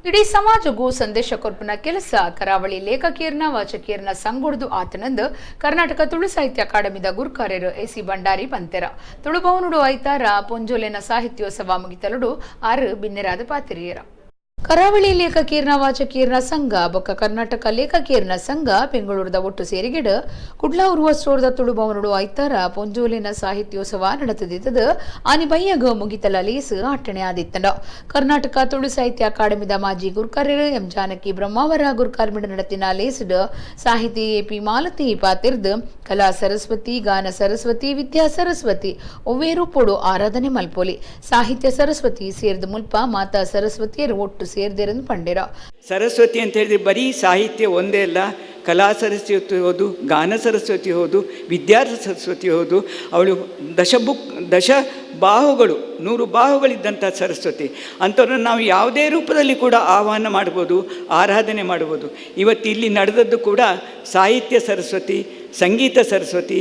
ಇಡೀ ಸಮಾಜಗೂ ಸಂದೇಶ ಕೊರ್ಪನ ಕೆಲಸ ಕರಾವಳಿ ಲೇಖಕಿಯರ್ನ ವಾಚಕಿಯರ್ನ ಸಂಗೊಡ್ದು ಆತನಂದು ಕರ್ನಾಟಕ ತುಳು ಸಾಹಿತ್ಯ ಅಕಾಡೆಮಿದ ಗುರುಕಾರ್ಯರು ಎಸಿ ಬಂಡಾರಿ ಪಂತೆರ ತುಳು ಭವನುಡು ಐತಾರ ಪೊಂಜೋಲೆನ ಸಾಹಿತ್ಯೋತ್ಸವ ಮುಗಿತಲುಡು 6 ಬಿನ್ನೆರಾದ ಪಾತಿರಿಯರ ಕರಾವಳಿ ಲೇಖಕಿಯರ್ನ ವಾಚಕಿಯರ್ನ ಸಂಘ ಬೊಕ್ಕ ಕರ್ನಾಟಕ ಲೇಖಕಿಯರ್ನ ಸಂಘ ಬೆಂಗಳೂರದ ಒಟ್ಟು ಸೇರಿಗೆಡು ಕುಡ್ಲಾವುರುವ ಸ್ಟೋರ್ದ ತುಳು ಭವನುಡು ಐತಾರ ಪೊಂಜೋಲೆನ ಸಾಹಿತ್ಯೋತ್ಸವ ನಡೆತದಿದ್ದದು ಆನಿ ಬಯ್ಯಗ ಮುಗಿತಲ ಲೇಸು ಅಟ್ಟಣೆ ಆದಿತ್ತಂಡ ಕರ್ನಾಟಕ ತುಳು ಸಾಹಿತ್ಯ ಅಕಾಡೆಮಿದ ಮಾಜಿ ಗುರುಕಾರ್ಯರು ಎಂ ಜಾನಕಿ ಬ್ರಹ್ಮಾವರ ಗುರುಕಾರ್ಮಿಡ ನಡತಿನ ಲೇಸುಡು ಸಾಹಿತಿ ಎಪಿ ಮಾಲತಿ ಪಾತಿರ್ದು ಕಲಾ ಸರಸ್ವತಿ ಗಾನ ಸರಸ್ವತಿ ವಿದ್ಯಾ ಸರಸ್ವತಿ ಒವ್ವೇರು ಪೊಡು ಆರಾಧನೆ ಮಲ್ಪೋಲಿ ಸಾಹಿತ್ಯ ಸರಸ್ವತಿ ಸೇರಿದ ಮುಲ್ಪ ಮಾತಾ ಸರಸ್ವತಿಯರು ಒಟ್ಟು ಸೇರಿದಿರಂದು ಪಂಡಿರ ಸರಸ್ವತಿ ಅಂತ ಹೇಳಿದ್ರೆ ಬರೀ ಸಾಹಿತ್ಯ ಒಂದೇ ಅಲ್ಲ, ಕಲಾ ಸರಸ್ವತಿ ಹೋದು, ಗಾನ ಸರಸ್ವತಿ ಹೋದು, ವಿದ್ಯಾ ಸರಸ್ವತಿ ಹೋದು. ಅವಳು ದಶ ಬಾಹುಗಳು 100 ಬಾಹುಗಳಿದ್ದಂಥ ಸರಸ್ವತಿ. ಅಂಥವ್ರನ್ನ ನಾವು ಯಾವುದೇ ರೂಪದಲ್ಲಿ ಕೂಡ ಆಹ್ವಾನ ಮಾಡ್ಬೋದು, ಆರಾಧನೆ ಮಾಡ್ಬೋದು. ಇವತ್ತು ಇಲ್ಲಿ ನಡೆದದ್ದು ಕೂಡ ಸಾಹಿತ್ಯ ಸರಸ್ವತಿ, ಸಂಗೀತ ಸರಸ್ವತಿ,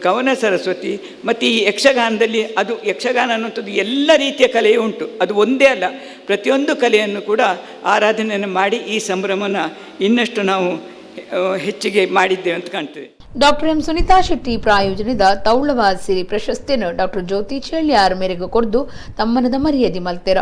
ಕವನ ಸರಸ್ವತಿ ಮತ್ತು ಈ ಯಕ್ಷಗಾನದಲ್ಲಿ ಅದು ಯಕ್ಷಗಾನ ಅನ್ನುವಂಥದ್ದು ಎಲ್ಲ ರೀತಿಯ ಕಲೆಯೂ ಉಂಟು. ಅದು ಒಂದೇ ಅಲ್ಲ, ಪ್ರತಿಯೊಂದು ಕಲೆಯನ್ನು ಕೂಡ ಆರಾಧನೆಯನ್ನು ಮಾಡಿ ಈ ಸಂಭ್ರಮನ ಇನ್ನಷ್ಟು ನಾವು ಹೆಚ್ಚಿಗೆ ಮಾಡಿದ್ದೇವೆ ಅಂತ ಕಾಣ್ತೇವೆ. ಡಾಕ್ಟರ್ ಎಂ ಸುನೀತಾ ಶೆಟ್ಟಿ ಪ್ರಾಯೋಜನದ ತೌಳವಾದ ಸಿರಿ ಪ್ರಶಸ್ತಿಯನ್ನು ಡಾಕ್ಟರ್ ಜ್ಯೋತಿ ಚೆಳ್ಳಿಯಾರ್ ಮೇರೆಗೆ ಕೊರ್ದು ತಮ್ಮನದ ಮರ್ಯಾದೆ ಮಲ್ತೆರ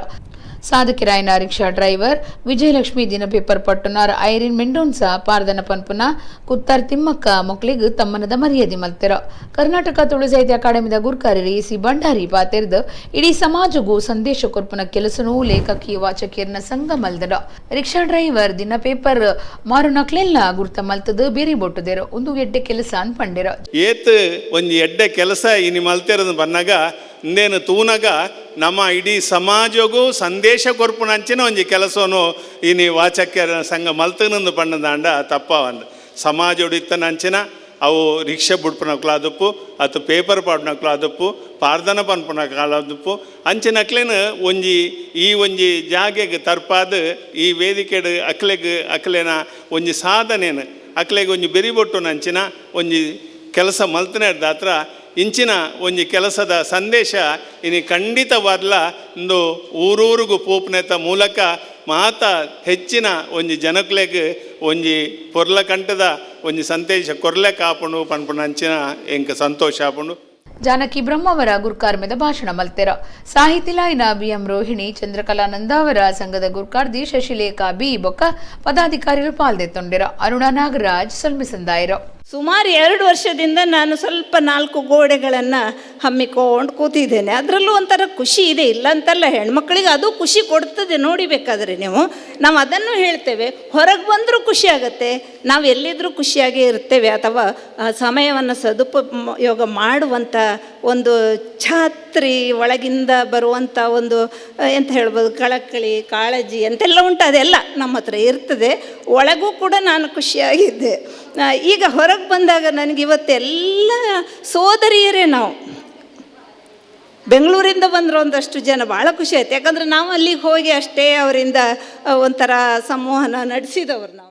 ಸಾಧಕಿರಾಯನ ರಿಕ್ಷಾ ಡ್ರೈವರ್ ವಿಜಯಲಕ್ಷ್ಮಿ ದಿನ ಪೇಪರ್ ಪಟ್ಟನಾರ್ ಐರಿನ್ ಮೆಂಡೋನ್ಸ ಪಾರ್ದನ ಪನ್ಪುನ ಕುತ್ತಾರ್ ತಿಮ್ಮಕ್ಕ ಮಕ್ಳಿಗೆ ತಮ್ಮನದ ಮರ್ಯಾದೆ ಮಲ್ತೆರ ಕರ್ನಾಟಕ ತುಳು ಸಾಹಿತ್ಯ ಅಕಾಡೆಮಿದ ಗುರುಕಾರ್ಯರು ಎಸಿ ಬಂಡಾರಿ ಪಾತೆರ್ದು ಇಡೀ ಸಮಾಜಗೂ ಸಂದೇಶ ಕೊರ್ಪನ ಕೆಲಸನೂ ಲೇಖಕಿ ವಾಚಕಿಯರ್ನ ಸಂಘ ಮಲ್ದಡ ರಿಕ್ಷಾ ಡ್ರೈವರ್ ದಿನ ಪೇಪರ್ ಮಾರು ನಕ್ಲೆಲ್ಲ ಗುರ್ತ ಮಲ್ತದು ಬೇರೆ ಬೊಟ್ಟದೇರ ಒಂದು ಎಡ್ಡೆ ಕೆಲಸ ಅನ್ ಪಂಡಿರ ಏತ್ ಒಂದು ಎಡ್ಡೆ ಕೆಲಸ ಇನಿ ಮಲ್ತೆರದು ಬಂದಾಗ ಇಂದೇನು ತೂನಗ ನಮ್ಮ ಇಡೀ ಸಮಾಜಗೂ ಸಂದೇಶ ಕೊರ್ಪುನಂಚಿನ ಒಂಜಿ ಕೆಲಸವನ್ನು ಇನಿ ವಾಚಕ್ಯರ ಸಂಘ ಮಲ್ತನಂದು ಪಂಡದಾಂಡ ತಪ್ಪವಂದು ಸಮಾಜ ಉಡಿತನಂಚಿನ ಅವು ರಿಕ್ಷಾ ಬುಡ್ಪುನಕ್ಲಾದಪ್ಪು ಅಥವಾ ಪೇಪರ್ ಪಾಡ್ನಕ್ಲಾದಪ್ಪು ಪಾರ್ದನ ಪನ್ಪುನಕ್ಲಾದಪ್ಪು ಅಂಚಿನಕ್ಲೇನು ಒಂಜಿ ಜಾಗೆಗೆ ತರ್ಪಾದ ಈ ವೇದಿಕೆಡು ಅಕ್ಲೆನ ಒಂಜಿ ಸಾಧನೆನು ಅಕ್ಲೆಗೆ ಒಂಜಿ ಬೆರಿಬೊಟ್ಟು ನಂಚಿನ ಒಂಜಿ ಕೆಲಸ ಮಲ್ತನೆ ಹತ್ರ ಇಂಚಿನ ಒಂಜಿ ಕೆಲಸದ ಸಂದೇಶ ಇನಿ ಖಂಡಿತವಾದ್ಲ ಒಂದು ಊರೂರಿಗೂ ಪೋಪ್ನೆತ ಮೂಲಕ ಮಾತ ಹೆಚ್ಚಿನ ಒಂಜಿ ಜನಕ್ಲೆಗ್ ಒಂಜಿ ಪೊರ್ಲ ಕಂಟದ ಒಂಜಿ ಸಂದೇಶ ಕೊರ್ಲೆ ಕಾಪುಂಡು ಪನ್ಪುಂಡು ಅಂಚಿನ ಎಂಕ ಸಂತೋಷ ಆಪುಂಡು. ಜಾನಕಿ ಬ್ರಹ್ಮಾವರ ಗುರುಕಾರ್ಮೆದ ಭಾಷಣ ಮಲ್ತೆರ ಸಾಹಿತಿ ಲಾಯ್ನ ಬಿಎಂ ರೋಹಿಣಿ ಚಂದ್ರಕಲಾ ನಂದಾವರ ಸಂಘದ ಗುರುಕಾರ್ದಿ ಶಶಿಲೇಖಾ ಬಿ ಬೊಕ್ಕ ಪದಾಧಿಕಾರಿಗಳು ಪಾಲ್ದೆತ್ತೊಂಡಿರ ಅರುಣಾ ನಾಗರಾಜ್ ಸಲ್ಮಿಸಂದಾಯಿರ ಸುಮಾರು 2 ವರ್ಷದಿಂದ ನಾನು ಸ್ವಲ್ಪ 4 ಗೋಡೆಗಳನ್ನು ಹಮ್ಮಿಕೊಂಡು ಕೂತಿದ್ದೇನೆ. ಅದರಲ್ಲೂ ಒಂಥರ ಖುಷಿ ಇದೆ, ಇಲ್ಲ ಅಂತಲ್ಲ, ಹೆಣ್ಮಕ್ಳಿಗೆ ಅದು ಖುಷಿ ಕೊಡ್ತದೆ. ನೋಡಿಬೇಕಾದ್ರೆ ನಾವು ಅದನ್ನು ಹೇಳ್ತೇವೆ, ಹೊರಗೆ ಬಂದರೂ ಖುಷಿ ಆಗುತ್ತೆ, ನಾವು ಎಲ್ಲಿದ್ದರೂ ಖುಷಿಯಾಗೇ ಇರ್ತೇವೆ. ಅಥವಾ ಸಮಯವನ್ನು ಸದುಪಯೋಗ ಮಾಡುವಂಥ ಒಂದು ಛಾತ್ರಿ ಒಳಗಿಂದ ಬರುವಂಥ ಒಂದು ಎಂತ ಹೇಳ್ಬೋದು, ಕಳಕಳಿ, ಕಾಳಜಿ ಅಂತೆಲ್ಲ ಉಂಟು, ಅದೆಲ್ಲ ನಮ್ಮ ಹತ್ರ ಇರ್ತದೆ. ಒಳಗೂ ಕೂಡ ನಾನು ಖುಷಿಯಾಗಿದ್ದೆ. ಈಗ ಹೊರಗೆ ಬಂದಾಗ ನನಗೆ ಇವತ್ತೆಲ್ಲ ಸೋದರಿಯರೇ. ನಾವು ಬೆಂಗಳೂರಿಂದ ಬಂದರೆ ಒಂದಷ್ಟು ಜನ ಭಾಳ ಖುಷಿ ಆಯ್ತು, ಯಾಕಂದರೆ ನಾವು ಅಲ್ಲಿಗೆ ಹೋಗಿ ಅಷ್ಟೇ ಅವರಿಂದ ಒಂಥರ ಸಂವಹನ ನಡೆಸಿದವ್ರು ನಾವು.